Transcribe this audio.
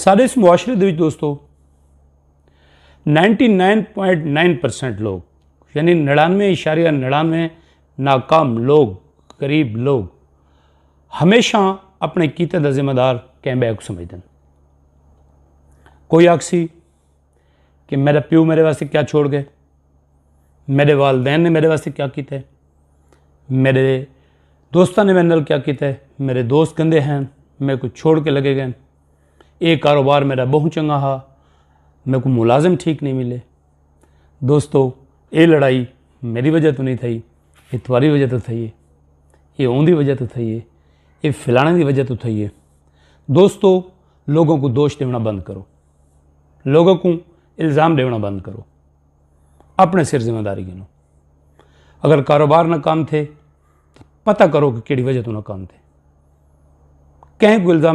सारे इस मुआशरे दे विच दोस्तों 99.9% लोग यानी 99.99 नाकाम लोग, गरीब लोग हमेशा अपने कीते दा जिम्मेदार कैंबैग समझते हैं। कोई आखसी कि मेरा प्यो मेरे वास्ते क्या छोड़ गए, मेरे वालदैन ने मेरे वास्ते क्या किया है, मेरे दोस्तों ने मेरे नाल क्या किया है, मेरे दोस्त गंदे हैं, मेरे को छोड़ के लगे गए, ये कारोबार मेरा बहुत चंगा हा, मेरे को मुलाजिम ठीक नहीं मिले। दोस्तों ये लड़ाई मेरी वजह तो नहीं थी, ये तुम्हारी वजह तो थी है, ये उनकी वजह तो थी है, ये फलाने की वजह तो थी है। दोस्तों लोगों को दोष देना बंद करो, लोगों को इल्ज़ाम देना बंद करो, अपने सिर जिम्मेदारी गिनो। अगर कारोबार नाकाम थे तो पता करो कि केड़ी वजह तो नाकाम थे, कहीं को इल्ज़ाम